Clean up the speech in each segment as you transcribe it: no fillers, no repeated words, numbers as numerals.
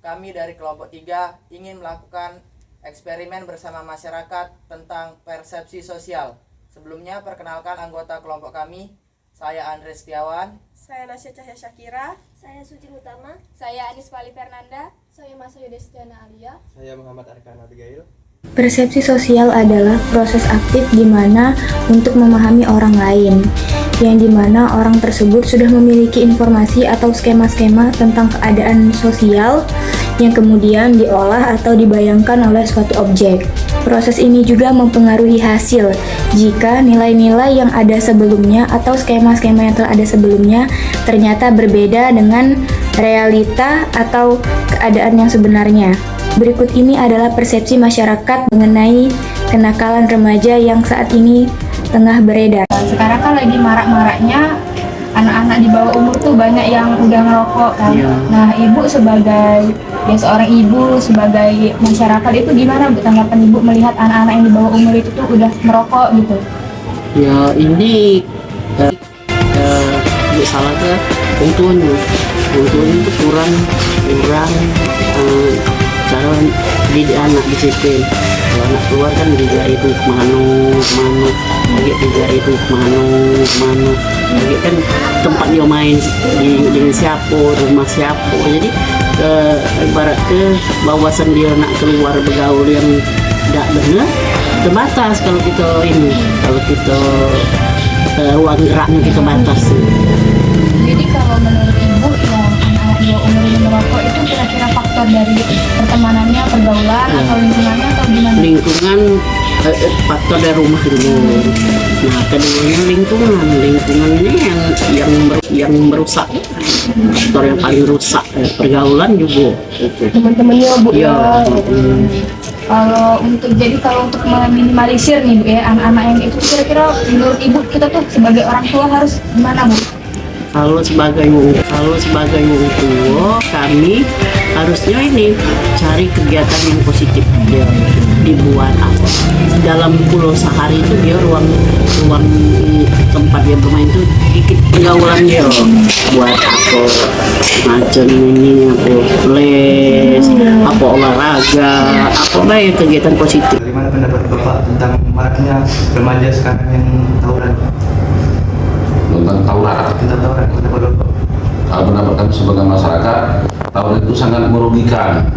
kami dari kelompok 3 ingin melakukan eksperimen bersama masyarakat tentang persepsi sosial. Sebelumnya perkenalkan anggota kelompok kami. Saya Andre Setiawan. Saya Nasya Cahya Syakira. Saya Suci Utama. Saya Anis Wali Fernanda. Saya Masaya Destiana Alia. Saya Muhammad Arkan Abigail. Persepsi sosial adalah proses aktif di mana untuk memahami orang lain, yang dimana orang tersebut sudah memiliki informasi atau skema-skema tentang keadaan sosial yang kemudian diolah atau dibayangkan oleh suatu objek. Proses ini juga mempengaruhi hasil jika nilai-nilai yang ada sebelumnya atau skema-skema yang telah ada sebelumnya ternyata berbeda dengan realita atau keadaan yang sebenarnya. Berikut ini adalah persepsi masyarakat mengenai kenakalan remaja yang saat ini tengah beredar. Sekarang kan lagi marak-maraknya anak-anak di bawah umur tuh banyak yang udah ngerokok kan. Nah, ibu sebagai seorang ibu, sebagai masyarakat itu gimana Bu tanggapan ibu melihat anak-anak yang di bawah umur itu tuh udah merokok gitu? Ya ini salah ke untuannya itu kurang cara didik anak disiplin. Kalau anak keluar kan juga itu kemana lagi juga itu kemana lagi kan tempat dia main dengan siapa, rumah siapa, jadi ibarat ke wawasan dia nak keluar bergaul yang tidak benar terbatas kalau kita ruang geraknya kita batasi. Jadi kalau menurut ibu yang anak-anak di bawah umur ini merokok itu kira-kira faktor dari pertemanannya, pergaulan atau lingkungannya atau gimana? Lingkungan faktor dari rumah dulu. Nah, keduanya lingkungan ini yang merusak. Faktor yang paling rusak pergaulan juga. Teman-temannya Bu Ya. Kalau untuk meminimalisir nih Bu ya anak-anak yang itu kira-kira menurut ibu kita tuh sebagai orang tua harus gimana Bu? Kalau sebagai wong tua kami harusnya ini cari kegiatan yang positif dia dibuat apa dalam pulau sehari itu dia ruang tempat dia bermain itu sedikit pergaulan dia buat apa macam ini apa les apa olahraga apa baik kegiatan positif. Bagaimana pendapat Bapak tentang maraknya remaja sekarang yang tawuran? Tentang tawuran. Pendapat Bapak? Kalau pendapat kami sebagai masyarakat, tawuran itu sangat merugikan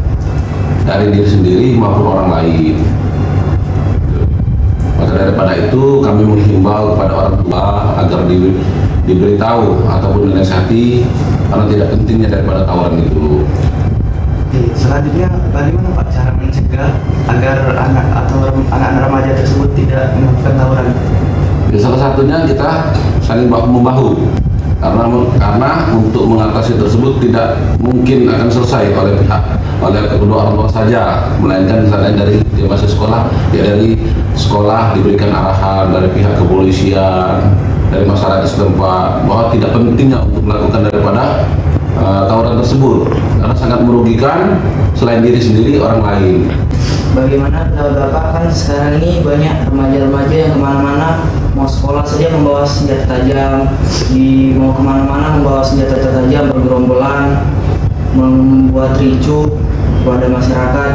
dari diri sendiri maupun orang lain. Maka daripada itu kami menghimbau kepada orang tua agar diberitahu ataupun dinasihati karena tidak pentingnya daripada tawuran itu. Selanjutnya, bagaimana Pak cara mencegah agar anak-anak remaja tersebut tidak melakukan tawuran? Ya, salah satunya kita saling bahu-membahu karena untuk mengatasi tersebut tidak mungkin akan selesai oleh kedua orang tua saja, melainkan misalnya dari dia masih sekolah, ya dari sekolah diberikan arahan dari pihak kepolisian, dari masyarakat setempat bahwa tidak pentingnya untuk melakukan daripada tawuran tersebut karena sangat merugikan selain diri sendiri orang lain. Bagaimana pendapat Bapak kan sekarang ini banyak remaja-remaja yang kemana-mana mau sekolah saja membawa senjata tajam, mau kemana-mana membawa senjata tajam bergerombolan, membuat ricuh kepada masyarakat.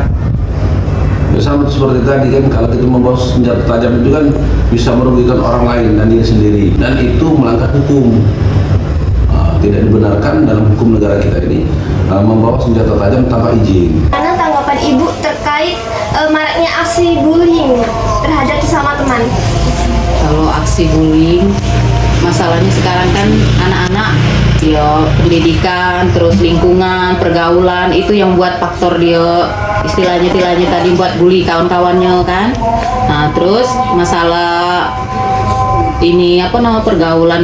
Ya, sama seperti tadi kan kalau kita membawa senjata tajam itu kan bisa merugikan orang lain dan diri sendiri dan itu melanggar hukum. Tidak dibenarkan dalam hukum negara kita ini membawa senjata tajam tanpa izin. Karena tanggapan Ibu terkait maraknya aksi bullying terhadap sesama teman? Kalau aksi bullying, masalahnya sekarang kan anak-anak ya pendidikan, terus lingkungan, pergaulan itu yang buat faktor dia istilahnya tadi buat bully kawan-kawannya kan. Nah, terus masalah ini pergaulan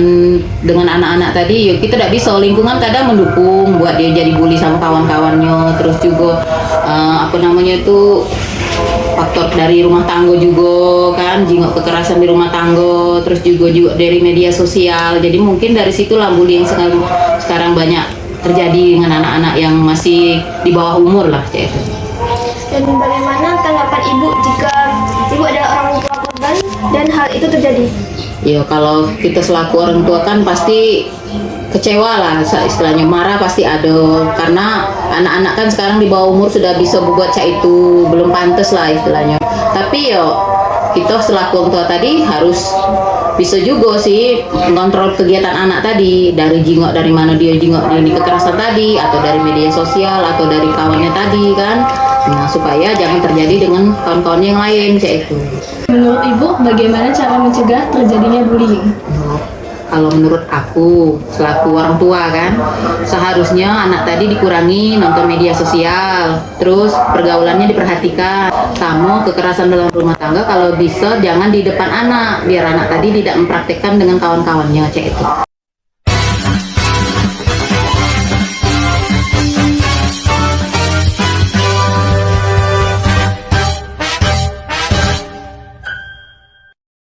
dengan anak-anak tadi, yuk kita tidak bisa, lingkungan kadang mendukung buat dia jadi bully sama kawan-kawannya, terus juga faktor dari rumah tangga juga kan, jingok kekerasan di rumah tangga, terus juga dari media sosial, jadi mungkin dari situlah bullying sekarang banyak terjadi dengan anak-anak yang masih di bawah umur lah. Dan bagaimana tanggapan Ibu jika Ibu adalah orang tua korban dan hal itu terjadi? Ya kalau kita selaku orang tua kan pasti kecewa lah, istilahnya marah pasti ada, karena anak-anak kan sekarang di bawah umur sudah bisa berbuat cak itu, belum pantas lah istilahnya. Tapi yo kita selaku orang tua tadi harus bisa juga sih mengontrol kegiatan anak tadi, dari jingok, dari mana dia jingok ini kekerasan tadi, atau dari media sosial, atau dari kawannya tadi kan. Nah, supaya jangan terjadi dengan kawan-kawan yang lain kayak itu. Menurut Ibu, bagaimana cara mencegah terjadinya bullying? Kalau menurut aku selaku orang tua kan, seharusnya anak tadi dikurangi nonton media sosial, terus pergaulannya diperhatikan, sama kekerasan dalam rumah tangga kalau bisa jangan di depan anak, biar anak tadi tidak mempraktekkan dengan kawan-kawannya cek itu.